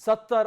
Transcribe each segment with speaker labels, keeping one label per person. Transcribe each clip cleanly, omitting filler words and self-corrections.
Speaker 1: 70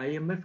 Speaker 2: IMF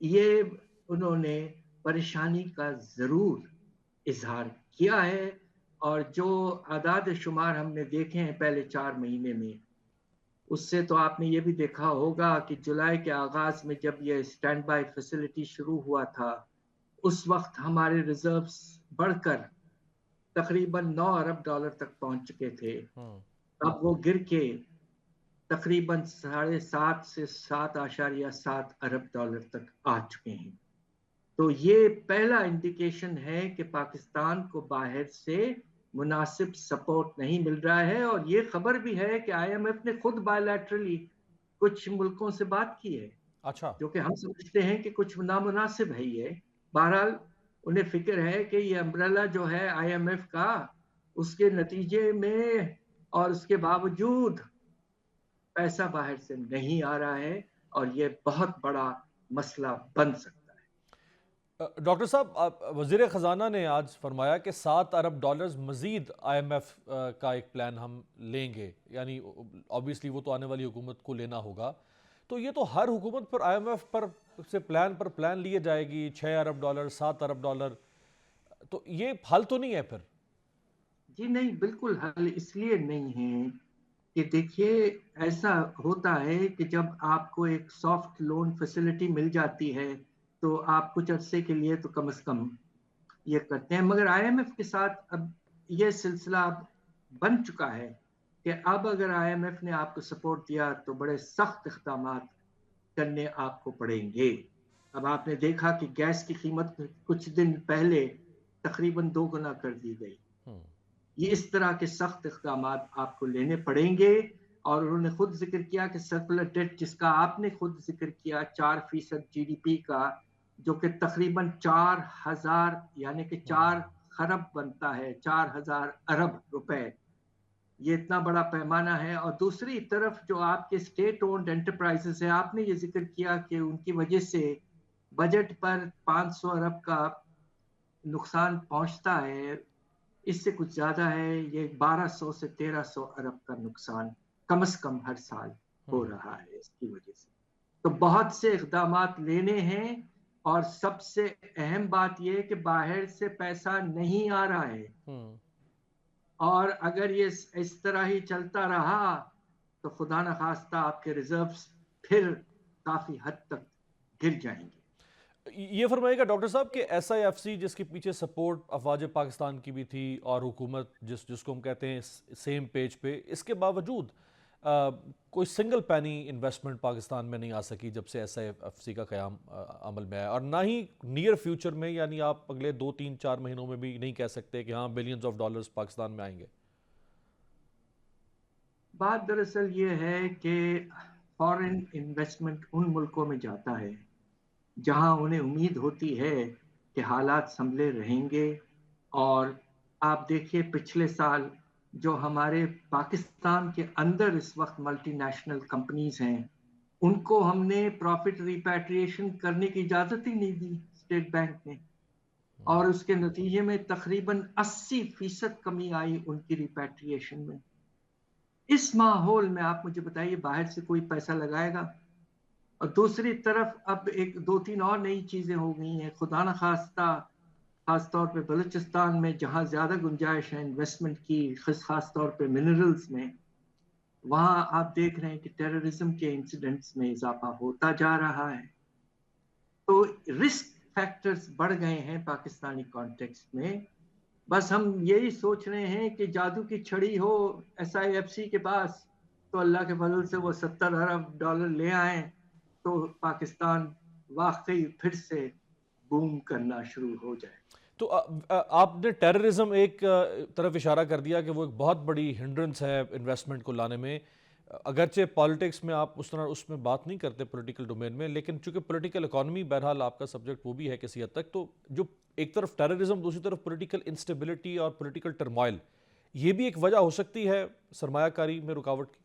Speaker 2: یہ انہوں نے پریشانی کا ضرور اظہار کیا ہے، اور جو اعداد شمار ہم نے دیکھے ہیں پہلے 4 مہینے میں، اس سے تو آپ نے یہ بھی دیکھا ہوگا کہ جولائی کے آغاز میں جب یہ اسٹینڈ بائی فیسلٹی شروع ہوا تھا، اس وقت ہمارے ریزروز بڑھ کر تقریباً $9 ارب تک پہنچ چکے تھے۔ اب وہ گر کے تقریباً 7.5 سے 7.7 ارب تک آ چکے ہیں۔ تو یہ پہلا انڈیکیشن ہے کہ پاکستان کو باہر سے مناسب سپورٹ نہیں مل رہا ہے، اور یہ خبر بھی ہے کہ آئی ایم ایف نے خود بائیلیٹرلی کچھ ملکوں سے بات کی ہے،
Speaker 1: اچھا،
Speaker 2: جو کہ ہم سمجھتے ہیں کہ کچھ نامناسب ہے یہ۔ بہرحال انہیں فکر ہے کہ یہ امبریلا جو ہے آئی ایم ایف کا، اس کے نتیجے میں اور اس کے باوجود پیسہ باہر سے نہیں آ رہا ہے، اور یہ بہت بڑا مسئلہ بن سکتا ہے۔
Speaker 1: ڈاکٹر صاحب، وزیر خزانہ نے آج فرمایا کہ $7 ارب مزید آئی ایم ایف کا ایک پلان ہم لیں گے، یعنی آبویسلی وہ تو آنے والی حکومت کو لینا ہوگا۔ تو یہ تو ہر حکومت پر آئی ایم ایف پر سے پلان لیے جائے گی، $6 ارب، $7 ارب، تو یہ حل تو نہیں ہے پھر؟
Speaker 2: جی نہیں، بالکل حل اس لیے نہیں ہے کہ دیکھیے، ایسا ہوتا ہے کہ جب آپ کو ایک سافٹ لون فیسلٹی مل جاتی ہے تو آپ کچھ عرصے کے لیے تو کم از کم یہ کرتے ہیں، مگر آئی ایم ایف کے ساتھ اب یہ سلسلہ اب بن چکا ہے کہ اب اگر آئی ایم ایف نے آپ کو سپورٹ دیا تو بڑے سخت اقدامات کرنے آپ کو پڑیں گے۔ اب آپ نے دیکھا کہ گیس کی قیمت کچھ دن پہلے تقریباً 2 گنا کر دی گئی۔ یہ اس طرح کے سخت اقدامات آپ کو لینے پڑیں گے، اور انہوں نے خود ذکر کیا کہ سرکولر ڈیٹ، جس کا آپ نے خود ذکر کیا، 4% جی ڈی پی کا، جو کہ تقریباً 4,000 یعنی کہ 4 خرب بنتا ہے، 4,000 ارب روپے، یہ اتنا بڑا پیمانہ ہے۔ اور دوسری طرف جو آپ کے اسٹیٹ اونڈ انٹرپرائزز ہیں، آپ نے یہ ذکر کیا کہ ان کی وجہ سے بجٹ پر 500 ارب کا نقصان پہنچتا ہے، اس سے کچھ زیادہ ہے، یہ 1200 سے 1300 ارب کا نقصان کم از کم ہر سال ہو رہا ہے اس کی وجہ سے۔ تو بہت سے اقدامات لینے ہیں، اور سب سے اہم بات یہ کہ باہر سے پیسہ نہیں آ رہا ہے، اور اگر یہ اس طرح ہی چلتا رہا تو خدا نخواستہ آپ کے ریزروز پھر کافی حد تک گر جائیں گے۔
Speaker 1: یہ فرمائے گا ڈاکٹر صاحب کہ ایس آئی ایف سی، جس کے پیچھے سپورٹ افواج پاکستان کی بھی تھی اور حکومت جس کو ہم کہتے ہیں سیم پیج پہ، اس کے باوجود کوئی سنگل پینی انویسٹمنٹ پاکستان میں نہیں آ سکی جب سے ایس آئی ایف سی کا قیام عمل میں آیا، اور نہ ہی نیئر فیوچر میں، یعنی آپ اگلے 2 3 4 مہینوں میں بھی نہیں کہہ سکتے کہ ہاں بلینز آف ڈالرز پاکستان میں آئیں گے۔
Speaker 2: بات دراصل یہ ہے کہ فارن انویسٹمنٹ ان ملکوں میں جاتا ہے جہاں انہیں امید ہوتی ہے کہ حالات سنبھلے رہیں گے، اور آپ دیکھیے پچھلے سال جو ہمارے پاکستان کے اندر اس وقت ملٹی نیشنل کمپنیز ہیں، ان کو ہم نے پروفٹ ریپیٹریشن کرنے کی اجازت ہی نہیں دی اسٹیٹ بینک نے، اور اس کے نتیجے میں تقریباً 80% کمی آئی ان کی ریپیٹریشن میں۔ اس ماحول میں آپ مجھے بتائیے باہر سے کوئی پیسہ لگائے گا؟ اور دوسری طرف اب ایک 2 3 اور نئی چیزیں ہو گئی ہیں، خدا نخواستہ خاص طور پہ بلوچستان میں جہاں زیادہ گنجائش ہے انویسٹمنٹ کی، خاص طور پہ منرلز میں، وہاں آپ دیکھ رہے ہیں کہ ٹیررزم کے انسیڈنٹس میں اضافہ ہوتا جا رہا ہے۔ تو رسک فیکٹرز بڑھ گئے ہیں پاکستانی کانٹیکسٹ میں۔ بس ہم یہی سوچ رہے ہیں کہ جادو کی چھڑی ہو ایس آئی ایف سی کے پاس، تو اللہ کے فضل سے وہ $70 ارب لے آئیں تو پاکستان واقعی پھر سے بوم کرنا شروع ہو جائے۔
Speaker 1: تو آپ نے ٹیررزم ایک طرف اشارہ کر دیا کہ وہ ایک بہت بڑی ہنڈرنس ہے انویسٹمنٹ کو لانے میں، اگرچہ پالیٹکس میں آپ اس میں بات نہیں کرتے پولیٹیکل ڈومین میں، لیکن چونکہ پولیٹیکل اکانومی بہرحال آپ کا سبجیکٹ وہ بھی ہے کسی حد تک، تو جو ایک طرف ٹیررزم، دوسری طرف پولیٹیکل انسٹیبلٹی اور پولیٹیکل ٹرمائل، یہ بھی ایک وجہ ہو سکتی ہے سرمایہ کاری میں رکاوٹ کی؟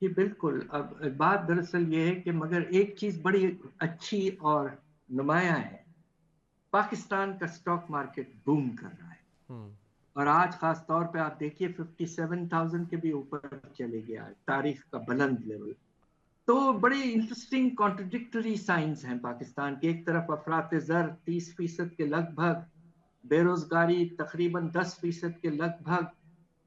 Speaker 2: جی بالکل۔ اب بات دراصل یہ ہے کہ مگر ایک چیز بڑی اچھی اور نمایاں ہے، پاکستان کا سٹاک مارکیٹ بوم کر رہا ہے، اور آج خاص طور پہ آپ دیکھیے 57,000 کے بھی اوپر چلے گیا ہے، تاریخ کا بلند لیول۔ تو بڑے انٹرسٹنگ کانٹرڈکٹری سائنس ہیں پاکستان کے. ایک طرف افراط زر 30% کے لگ بھگ، بے روزگاری تقریباً 10% کے لگ بھگ،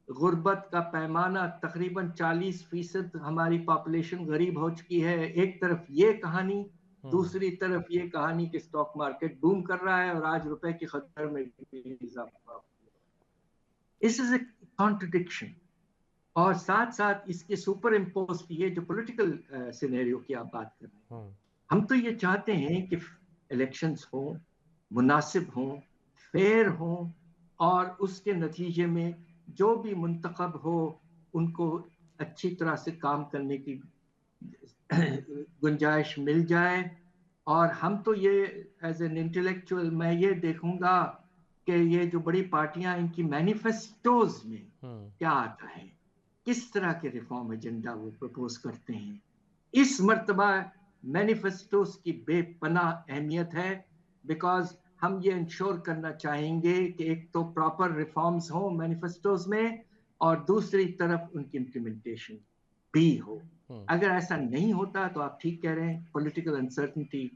Speaker 2: غربت کا پیمانہ تقریباً 40%، ہماری پاپولیشن غریب ہو چکی ہے. ایک طرف یہ کہانی، دوسری طرف یہ کہانی کہ اسٹاک مارکیٹ بوم کر رہا ہے اور آج روپے کی قدر میں بھی اضافہ. اس از اے کانٹرڈکشن. اور ساتھ ساتھ اس کے سپر امپوز یہ جو پولیٹیکل سینیریو کی آپ بات کر رہے ہیں، ہم تو یہ چاہتے ہیں کہ الیکشنز ہوں، مناسب ہوں، فیئر ہوں، اور اس کے نتیجے میں جو بھی منتخب ہو ان کو اچھی طرح سے کام کرنے کی گنجائش مل جائے. اور ہم تو یہ ایز این انٹلیکچوئل میں یہ دیکھوں گا کہ یہ جو بڑی پارٹیاں ان کی مینیفیسٹوز میں کیا آتا ہے، کس طرح کے ریفارم ایجنڈا وہ پروپوز کرتے ہیں. اس مرتبہ مینیفیسٹوز کی بے پناہ اہمیت ہے، بیکاز ہم یہ انشور کرنا چاہیں گے کہ ایک تو پراپر ریفارمز ہوں مینیفیسٹوز میں، اور دوسری طرف ان کی امپلیمنٹیشن بھی ہو. اگر ایسا نہیں ہوتا تو آپ ٹھیک کہہ رہے ہیں، پولیٹیکل انسرٹنٹی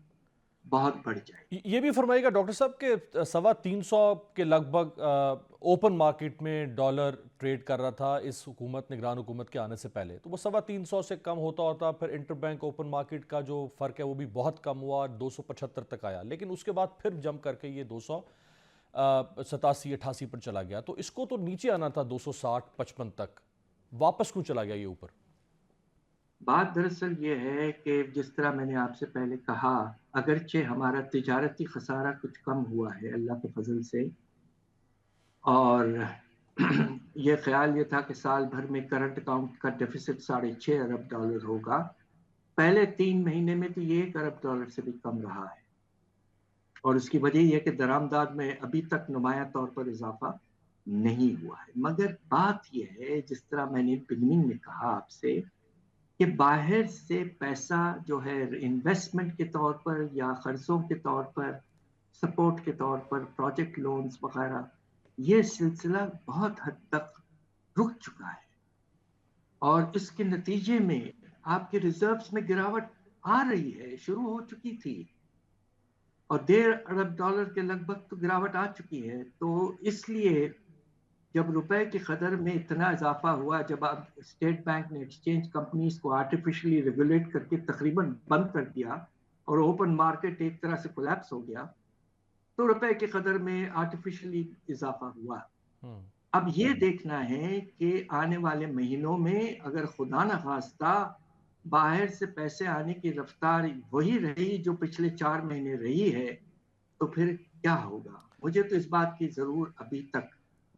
Speaker 2: بہت بڑھ جائے.
Speaker 1: یہ بھی فرمائیے گا ڈاکٹر صاحب کہ 350 کے لگ بھگ اوپن مارکیٹ میں ڈالر ٹریڈ کر رہا تھا اس حکومت، نگران حکومت کے آنے سے پہلے، تو وہ 350 سے کم ہوتا ہوتا پھر انٹر بینک اوپن مارکیٹ کا جو فرق ہے وہ بھی بہت کم ہوا، 275 تک آیا، لیکن اس کے بعد پھر جم کر کے یہ 287-88 پر چلا گیا. تو اس کو تو نیچے آنا تھا 260-55 تک، واپس کیوں چلا گیا یہ اوپر؟
Speaker 2: بات دراصل یہ ہے کہ جس طرح میں نے آپ سے پہلے کہا، اگرچہ ہمارا تجارتی خسارہ کچھ کم ہوا ہے اللہ کے فضل سے، اور یہ خیال یہ تھا کہ سال بھر میں کرنٹ اکاؤنٹ کا ڈیفیسٹ $6.5 ارب ہوگا. پہلے 3 مہینے میں تو یہ $1 ارب سے بھی کم رہا ہے، اور اس کی وجہ یہ کہ درآمدات میں ابھی تک نمایاں طور پر اضافہ نہیں ہوا ہے. مگر بات یہ ہے، جس طرح میں نے بگننگ میں کہا آپ سے، کہ باہر سے پیسہ جو ہے انویسٹمنٹ کے طور پر یا قرضوں کے طور پر، سپورٹ کے طور پر، پروجیکٹ لونز وغیرہ، یہ سلسلہ بہت حد تک رک چکا ہے. اور اس کے نتیجے میں آپ کے ریزروز میں گراوٹ آ رہی ہے، شروع ہو چکی تھی، اور $1.5 ارب کے لگ بھگ تو گراوٹ آ چکی ہے. تو اس لیے جب روپے کی قدر میں اتنا اضافہ ہوا، جب آپ اسٹیٹ بینک نے ایکسچینج کمپنیز کو آرٹیفیشلی ریگولیٹ کر کے تقریباً بند کر دیا اور اوپن مارکیٹ ایک طرح سے کولیپس ہو گیا، تو روپے کی قدر میں آرٹیفیشلی اضافہ ہوا. اب یہ دیکھنا ہے کہ آنے والے مہینوں میں اگر خدا نخواستہ باہر سے پیسے آنے کی رفتار وہی رہی جو پچھلے 4 مہینے رہی ہے، تو پھر کیا ہوگا. مجھے تو اس بات کی ضرور ابھی تک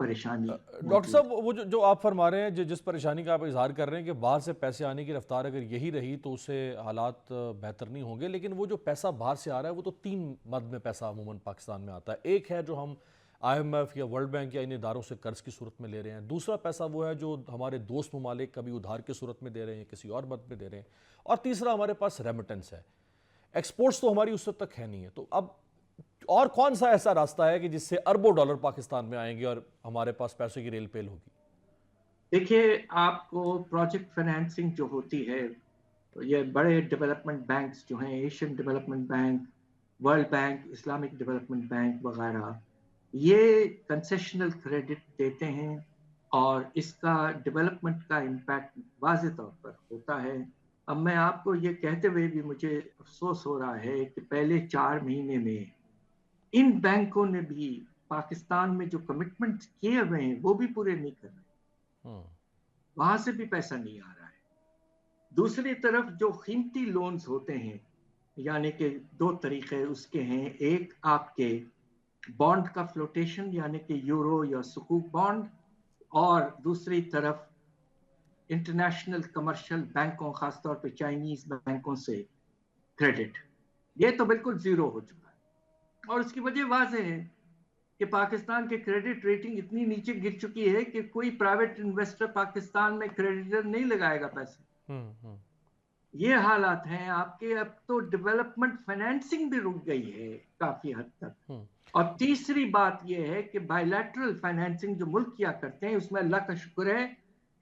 Speaker 2: پریشانی
Speaker 1: ڈاکٹر
Speaker 2: موجود
Speaker 1: صاحب، وہ جو آپ فرما رہے ہیں، جس پریشانی کا آپ اظہار کر رہے ہیں کہ باہر سے پیسے آنے کی رفتار اگر یہی رہی تو اس سے حالات بہتر نہیں ہوں گے، لیکن وہ جو پیسہ باہر سے آ رہا ہے وہ تو 3 مد میں پیسہ عموماً پاکستان میں آتا ہے. ایک ہے جو ہم IMF یا ورلڈ بینک یا ان اداروں سے قرض کی صورت میں لے رہے ہیں، دوسرا پیسہ وہ ہے جو ہمارے دوست ممالک کبھی ادھار کی صورت میں دے رہے ہیں، کسی اور مد میں دے رہے ہیں، اور تیسرا ہمارے پاس ریمیٹنس ہے. ایکسپورٹس تو ہماری اس وقت تک ہے نہیں ہے. تو اب اور کون سا ایسا راستہ ہے کہ جس سے اربوں ڈالر پاکستان میں آئیں گے اور ہمارے پاس پیسے کی ریل پیل ہوگی؟
Speaker 2: دیکھیے، آپ کو پروجیکٹ فائنینسنگ جو ہوتی ہے، یہ بڑے ڈیولپمنٹ بینکس جو ہیں، Asian development bank, world bank, Islamic development bank وغیرہ، یہ کنسیشنل کریڈٹ دیتے ہیں، اور اس کا ڈیولپمنٹ کا امپیکٹ واضح طور پر ہوتا ہے. اب میں آپ کو یہ کہتے ہوئے بھی مجھے افسوس ہو رہا ہے کہ پہلے 4 مہینے میں ان بینکوں نے بھی پاکستان میں جو کمٹمنٹ کیے ہوئے ہیں وہ بھی پورے نہیں کر رہے، وہاں سے بھی پیسہ نہیں آ رہا ہے. دوسری طرف جو قیمتی لونز ہوتے ہیں، یعنی کہ 2 طریقے اس کے ہیں، ایک آپ کے بانڈ کا فلوٹیشن یعنی کہ یورو یا سکوک بانڈ، اور دوسری طرف انٹرنیشنل کمرشل بینکوں، خاص طور پہ چائنیز بینکوں سے کریڈٹ. یہ تو بالکل زیرو ہو چکا ہے، اور اس کی وجہ واضح ہے کہ پاکستان کے کریڈٹ ریٹنگ اتنی نیچے گر چکی ہے کہ کوئی پرائیویٹ انویسٹر پاکستان میں کریڈٹر نہیں لگائے گا پیسے. یہ حالات ہیں آپ کے. اب تو ڈیولپمنٹ فائنینسنگ بھی رک گئی ہے کافی حد تک. اور تیسری بات یہ ہے کہ بائیلیٹرل فائنینسنگ جو ملک کیا کرتے ہیں، اس میں اللہ کا شکر ہے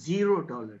Speaker 2: $0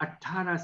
Speaker 2: 18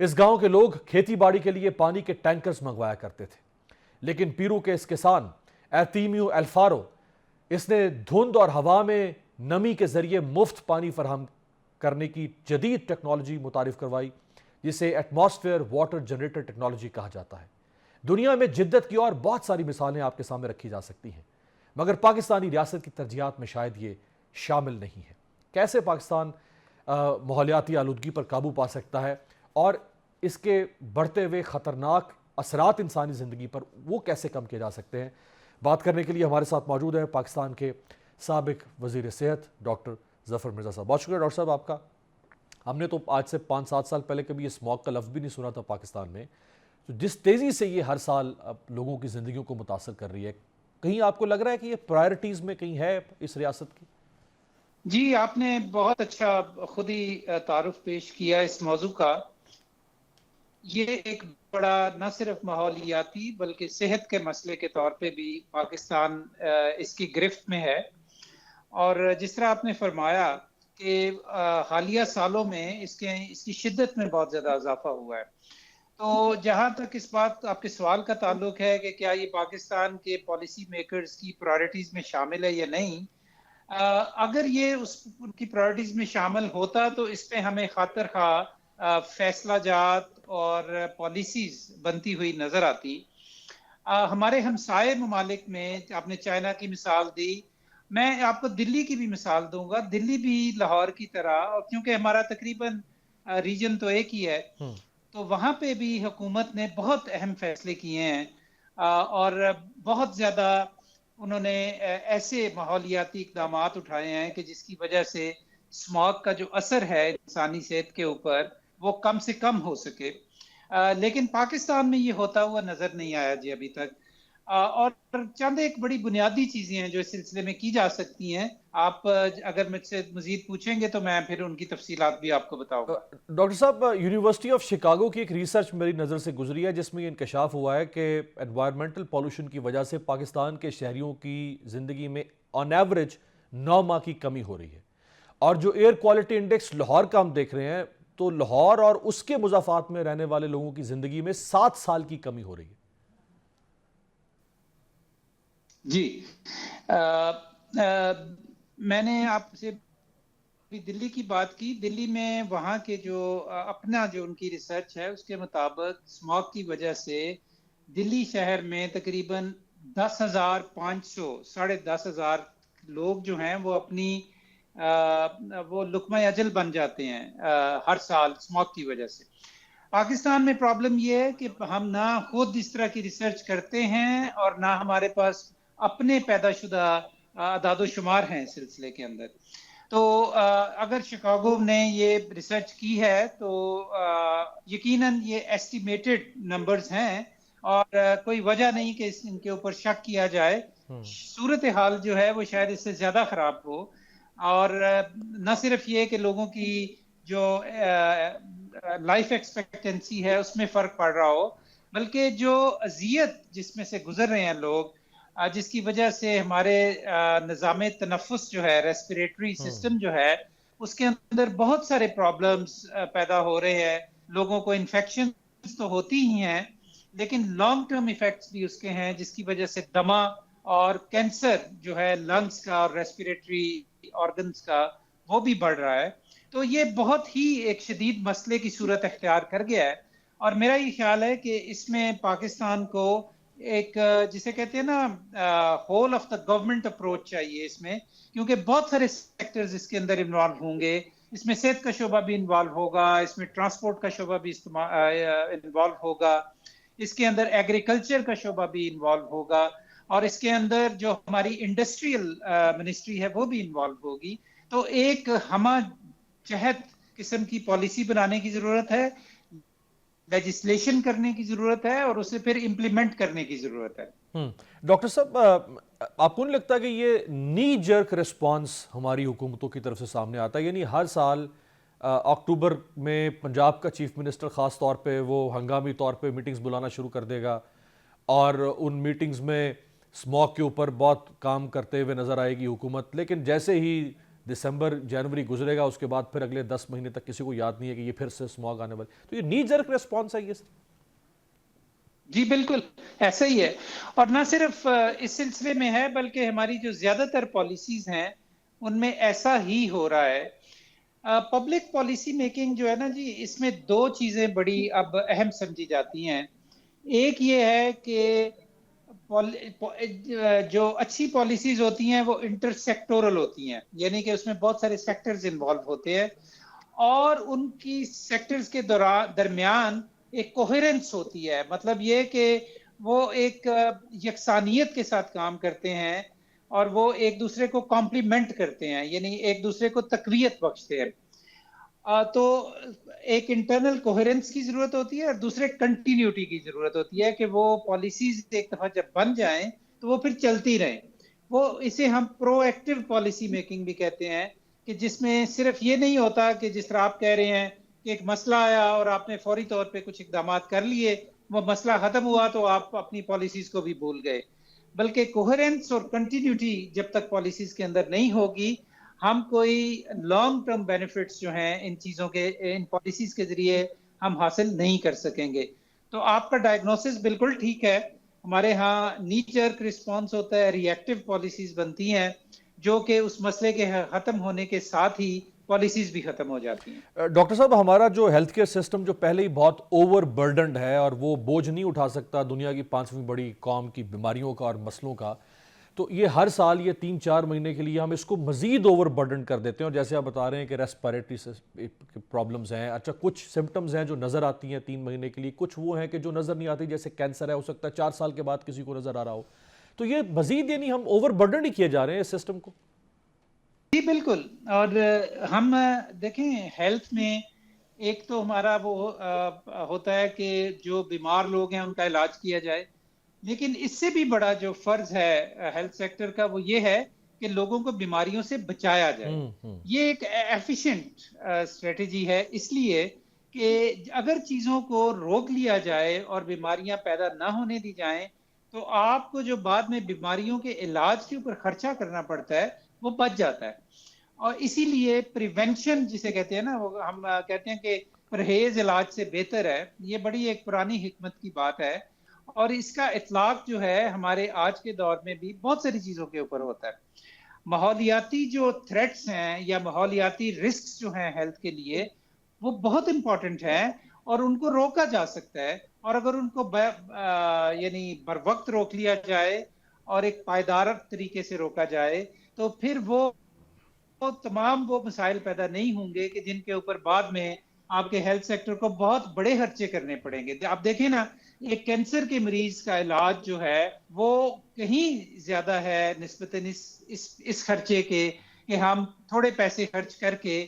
Speaker 1: اس گاؤں کے لوگ کھیتی باڑی کے لیے پانی کے ٹینکرز منگوایا کرتے تھے، لیکن پیرو کے اس کسان ایرتیمیو الفارو، اس نے دھند اور ہوا میں نمی کے ذریعے مفت پانی فراہم کرنے کی جدید ٹیکنالوجی متعارف کروائی، جسے ایٹماسفیئر واٹر جنریٹر ٹیکنالوجی کہا جاتا ہے۔ دنیا میں جدت کی اور بہت ساری مثالیں آپ کے سامنے رکھی جا سکتی ہیں، مگر پاکستانی ریاست کی ترجیحات میں شاید یہ شامل نہیں ہے۔ کیسے پاکستان ماحولیاتی آلودگی پر قابو پا سکتا ہے اور اس کے بڑھتے ہوئے خطرناک اثرات انسانی زندگی پر وہ کیسے کم کیے جا سکتے ہیں، بات کرنے کے لیے ہمارے ساتھ موجود ہیں پاکستان کے سابق وزیر صحت ڈاکٹر ظفر مرزا صاحب۔ بہت شکریہ ڈاکٹر صاحب آپ کا۔ ہم نے تو آج سے 5-7 سال پہلے کبھی یہ اسموگ کا لفظ بھی نہیں سنا تھا پاکستان میں، تو جس تیزی سے یہ ہر سال لوگوں کی زندگیوں کو متاثر کر رہی ہے، کہیں آپ کو لگ رہا ہے کہ یہ پرائرٹیز میں کہیں ہے اس ریاست کی؟
Speaker 3: جی، آپ نے بہت اچھا خود ہی تعارف پیش کیا اس موضوع کا۔ یہ ایک بڑا نہ صرف ماحولیاتی بلکہ صحت کے مسئلے کے طور پہ بھی پاکستان اس کی گرفت میں ہے، اور جس طرح آپ نے فرمایا کہ حالیہ سالوں میں اس کی شدت میں بہت زیادہ اضافہ ہوا ہے۔ تو جہاں تک اس بات آپ کے سوال کا تعلق ہے کہ کیا یہ پاکستان کے پالیسی میکرز کی پرائرٹیز میں شامل ہے یا نہیں، اگر یہ ان کی پرائرٹیز میں شامل ہوتا تو اس پہ ہمیں خاطر خواہ فیصلہ جات اور پالیسیز بنتی ہوئی نظر آتی۔ ہمارے ہمسائے ممالک میں آپ نے چائنا کی مثال دی، میں آپ کو دلی کی بھی مثال دوں گا۔ دلی بھی لاہور کی طرح، اور کیونکہ ہمارا تقریباً ریجن تو ایک ہی ہے، تو وہاں پہ بھی حکومت نے بہت اہم فیصلے کیے ہیں، اور بہت زیادہ انہوں نے ایسے ماحولیاتی اقدامات اٹھائے ہیں کہ جس کی وجہ سے اسموگ کا جو اثر ہے انسانی صحت کے اوپر وہ کم سے کم ہو سکے، لیکن پاکستان میں یہ ہوتا ہوا نظر نہیں آیا جی ابھی تک۔ اور چند ایک بڑی بنیادی چیزیں ہیں جو اس سلسلے میں کی جا سکتی ہیں، آپ اگر مجھ سے مزید پوچھیں گے تو میں پھر ان کی تفصیلات بھی آپ کو بتاؤں گا۔
Speaker 1: ڈاکٹر صاحب، یونیورسٹی آف شکاگو کی ایک ریسرچ میری نظر سے گزری ہے جس میں یہ انکشاف ہوا ہے کہ انوائرمنٹل پولوشن کی وجہ سے پاکستان کے شہریوں کی زندگی میں آن ایوریج 9 ماہ کی کمی ہو رہی ہے، اور جو ایئر کوالٹی انڈیکس لاہور کا ہم دیکھ رہے ہیں تو لاہور اور اس کے مضافات میں رہنے والے لوگوں کی زندگی میں 7 سال کی کمی ہو رہی ہے۔
Speaker 3: جی، میں نے آپ سے دلی کی بات کی۔ دلی میں وہاں کے جو اپنا جو ان کی ریسرچ ہے اس کے مطابق اسموگ کی وجہ سے دلی شہر میں تقریباً 10,500 10,500 لوگ جو ہیں وہ اپنی وہ لقمہ اجل بن جاتے ہیں ہر سال اسموگ کی وجہ سے۔ پاکستان میں پرابلم یہ ہے کہ ہم نہ خود اس طرح کی ریسرچ کرتے ہیں اور نہ ہمارے پاس اپنے پیدا شدہ اعداد و شمار ہیں اس سلسلے کے اندر۔ تو اگر شکاگو نے یہ ریسرچ کی ہے تو یقیناً یہ ایسٹیمیٹڈ نمبرز ہیں اور کوئی وجہ نہیں کہ ان کے اوپر شک کیا جائے۔ صورتحال جو ہے وہ شاید اس سے زیادہ خراب ہو، اور نہ صرف یہ کہ لوگوں کی جو لائف ایکسپیکٹنسی ہے اس میں فرق پڑ رہا ہو، بلکہ جو اذیت جس میں سے گزر رہے ہیں لوگ، جس کی وجہ سے ہمارے نظام تنفس جو ہے، ریسپیریٹری سسٹم جو ہے، اس کے اندر بہت سارے پرابلمز پیدا ہو رہے ہیں۔ لوگوں کو انفیکشنز تو ہوتی ہی ہیں، لیکن لانگ ٹرم ایفیکٹس بھی اس کے ہیں، جس کی وجہ سے دمہ اور کینسر جو ہے لنگز کا اور ریسپیریٹری آرگنز کا وہ بھی بڑھ رہا ہے۔ تو یہ بہت ہی ایک شدید مسئلے کی صورت اختیار کر گیا ہے، اور میرا یہ خیال ہے کہ اس میں پاکستان کو ایک جسے کہتے ہیں نا whole of the government approach چاہیے اس میں، کیونکہ بہت سارے سیکٹرز اس کے اندر انوالو ہوں گے۔ اس میں صحت کا شعبہ بھی انوالو ہوگا، اس میں ٹرانسپورٹ کا شعبہ بھی انوالو ہوگا، اس کے اندر ایگریکلچر کا شعبہ بھی انوالو ہوگا، اور اس کے اندر جو ہماری انڈسٹریل منسٹری ہے وہ بھی انوالو ہوگی۔ تو ایک ہمہ جہت قسم کی پالیسی بنانے کی ضرورت ہے، لیجسلیشن کرنے کی ضرورت ہے، اور اسے پھر امپلیمنٹ کرنے کی ضرورت ہے۔
Speaker 1: ڈاکٹر صاحب، آپ کو نہیں لگتا کہ یہ نی جرک ریسپانس ہماری حکومتوں کی طرف سے سامنے آتا ہے؟ یعنی ہر سال اکتوبر میں پنجاب کا چیف منسٹر خاص طور پہ وہ ہنگامی طور پہ میٹنگز بلانا شروع کر دے گا، اور ان میٹنگز میں اسموگ کے اوپر بہت کام کرتے ہوئے نظر آئے گی حکومت، لیکن جیسے ہی دسمبر جنوری گزرے گا، اس کے بعد پھر اگلے 10 مہینے تک کسی کو یاد نہیں ہے کہ یہ پھر سے اسموگ آنے والی. تو یہ نی جرک ریسپانس ہے یہ.
Speaker 3: جی بالکل ایسا ہی ہے، اور نہ صرف اس سلسلے میں ہے بلکہ ہماری جو زیادہ تر پالیسیز ہیں ان میں ایسا ہی ہو رہا ہے. پبلک پالیسی میکنگ جو ہے نا جی، اس میں دو چیزیں بڑی اب اہم سمجھی جاتی ہیں. ایک یہ ہے کہ جو اچھی پالیسیز ہوتی ہیں وہ انٹر سیکٹورل ہوتی ہیں، یعنی کہ اس میں بہت سارے سیکٹرز انوالو ہوتے ہیں اور ان کی سیکٹرز کے درمیان ایک کوہیرنس ہوتی ہے. مطلب یہ کہ وہ ایک یکسانیت کے ساتھ کام کرتے ہیں اور وہ ایک دوسرے کو کمپلیمنٹ کرتے ہیں، یعنی ایک دوسرے کو تقویت بخشتے ہیں. تو ایک انٹرنل کوہیرنس کی ضرورت ہوتی ہے اور دوسرے کنٹینیوٹی کی ضرورت ہوتی ہے کہ وہ پالیسیز ایک دفعہ جب بن جائیں تو وہ پھر چلتی رہیں. وہ اسے ہم پرو ایکٹیو پالیسی میکنگ بھی کہتے ہیں، کہ جس میں صرف یہ نہیں ہوتا کہ جس طرح آپ کہہ رہے ہیں کہ ایک مسئلہ آیا اور آپ نے فوری طور پہ کچھ اقدامات کر لیے، وہ مسئلہ ختم ہوا تو آپ اپنی پالیسیز کو بھی بھول گئے. بلکہ کوہیرنس اور کنٹینیوٹی جب تک پالیسیز کے اندر نہیں ہوگی، ہم کوئی لانگ ٹرم بینیفٹس جو ہیں ان چیزوں کے، ان پالیسیز کے ذریعے ہم حاصل نہیں کر سکیں گے. تو آپ کا ڈائگنوسس بالکل ٹھیک ہے. ہمارے ہاں نی جرک رسپانس ہوتا ہے، ری ایکٹیو پالیسیز بنتی ہیں جو کہ اس مسئلے کے ختم ہونے کے ساتھ ہی پالیسیز بھی ختم ہو جاتی ہیں.
Speaker 1: ڈاکٹر صاحب، ہمارا جو ہیلتھ کیئر سسٹم جو پہلے ہی بہت اوور برڈنڈ ہے اور وہ بوجھ نہیں اٹھا سکتا دنیا کی 5ویں بڑی قوم کی بیماریوں کا اور مسئلوں کا، تو یہ ہر سال یہ 3-4 مہینے کے لیے ہم اس کو مزید اوور برڈن کر دیتے ہیں. اور جیسے آپ بتا رہے ہیں کہ ریسپیریٹری پرابلمز ہیں، اچھا کچھ سمٹمز ہیں جو نظر آتی ہیں 3 مہینے کے لیے، کچھ وہ ہیں کہ جو نظر نہیں آتی، جیسے کینسر ہے، ہو سکتا ہے 4 سال کے بعد کسی کو نظر آ رہا ہو. تو یہ مزید یعنی ہم اوور برڈن ہی کیے جا رہے ہیں اس سسٹم کو.
Speaker 3: جی بالکل. اور ہم دیکھیں ہیلتھ میں ایک تو ہمارا وہ ہوتا ہے کہ جو بیمار لوگ ہیں ان کا علاج کیا جائے، لیکن اس سے بھی بڑا جو فرض ہے ہیلتھ سیکٹر کا وہ یہ ہے کہ لوگوں کو بیماریوں سے بچایا جائے. یہ ایک ایفیشینٹ اسٹریٹجی ہے، اس لیے کہ اگر چیزوں کو روک لیا جائے اور بیماریاں پیدا نہ ہونے دی جائیں تو آپ کو جو بعد میں بیماریوں کے علاج کے اوپر خرچہ کرنا پڑتا ہے وہ بچ جاتا ہے. اور اسی لیے پریونشن جسے کہتے ہیں نا، وہ ہم کہتے ہیں کہ پرہیز علاج سے بہتر ہے. یہ بڑی ایک پرانی حکمت کی بات ہے اور اس کا اطلاق جو ہے ہمارے آج کے دور میں بھی بہت ساری چیزوں کے اوپر ہوتا ہے. ماحولیاتی جو تھریٹس ہیں یا ماحولیاتی رسکس جو ہیں ہیلتھ کے لیے وہ بہت امپورٹنٹ ہیں اور ان کو روکا جا سکتا ہے. اور اگر ان کو یعنی بر وقت روک لیا جائے اور ایک پائیدار طریقے سے روکا جائے تو پھر وہ تمام وہ مسائل پیدا نہیں ہوں گے کہ جن کے اوپر بعد میں آپ کے ہیلتھ سیکٹر کو بہت بڑے خرچے کرنے پڑیں گے. آپ دیکھیں نا، ایک کینسر کے مریض کا علاج جو ہے وہ کہیں زیادہ ہے نسبتاً اس خرچے کے کہ ہم تھوڑے پیسے خرچ کر کے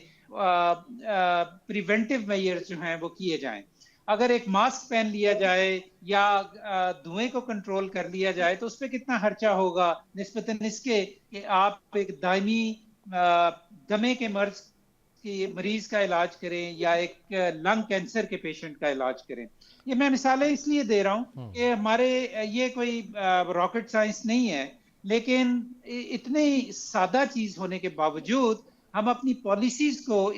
Speaker 3: پریونٹیو میئرز جو ہیں وہ کیے جائیں. اگر ایک ماسک پہن لیا جائے یا دھوئیں کو کنٹرول کر لیا جائے تو اس پہ کتنا خرچہ ہوگا نسبتاً اس کے کہ آپ ایک دائمی دمے کے مرض کی مریض کا علاج کریں یا ایک لنگ کینسر کے پیشنٹ کا علاج کریں. یہ میں مثالیں اس لیے دے رہا ہوں کہ ہمارے یہ کوئی راکٹ سائنس نہیں ہے، لیکن اتنی سادہ چیز ہونے کے باوجود ہم اپنی پالیسیز کو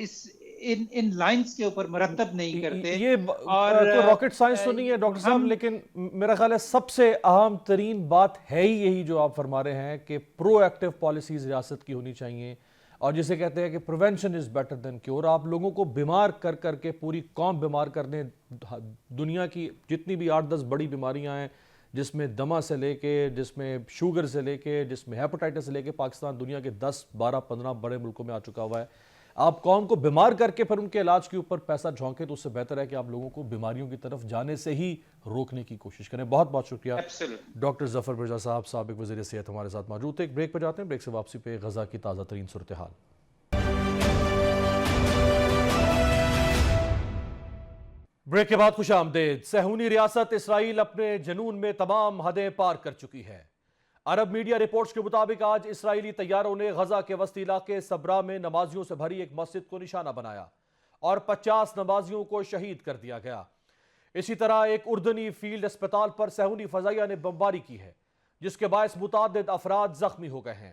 Speaker 3: ان لائنز کے اوپر مرتب نہیں کرتے.
Speaker 1: یہ کوئی راکٹ سائنس تو نہیں ہے ڈاکٹر صاحب، لیکن میرا خیال ہے سب سے اہم ترین بات ہے ہی یہی جو آپ فرما رہے ہیں کہ پرو ایکٹیو پالیسیز ریاست کی ہونی چاہیے، اور جسے کہتے ہیں کہ prevention is better than cure. آپ لوگوں کو بیمار کر کر کے پوری قوم بیمار کر دیں. دنیا کی جتنی بھی 8-10 بڑی بیماریاں ہیں، جس میں دمہ سے لے کے، جس میں شوگر سے لے کے، جس میں ہیپاٹائٹس سے لے کے، پاکستان دنیا کے 10-12-15 بڑے ملکوں میں آ چکا ہوا ہے. آپ قوم کو بیمار کر کے پھر ان کے علاج کے اوپر پیسہ جھونکیں تو اس سے بہتر ہے کہ آپ لوگوں کو بیماریوں کی طرف جانے سے ہی روکنے کی کوشش کریں. بہت بہت شکریہ ڈاکٹر ظفر مرزا صاحب، سابق وزیر صحت ہمارے ساتھ موجود تھے. ایک بریک پہ جاتے ہیں، بریک سے واپسی پہ غزہ کی تازہ ترین صورتحال. بریک کے بعد خوش آمدید. صہیونی ریاست اسرائیل اپنے جنون میں تمام حدیں پار کر چکی ہے. عرب میڈیا رپورٹس کے مطابق آج اسرائیلی طیاروں نے غزہ کے وسطی علاقے صبرا میں نمازیوں سے بھری ایک مسجد کو نشانہ بنایا اور 50 نمازیوں کو شہید کر دیا گیا. اسی طرح ایک اردنی فیلڈ اسپتال پر صہیونی فضائیہ نے بمباری کی ہے، جس کے باعث متعدد افراد زخمی ہو گئے ہیں.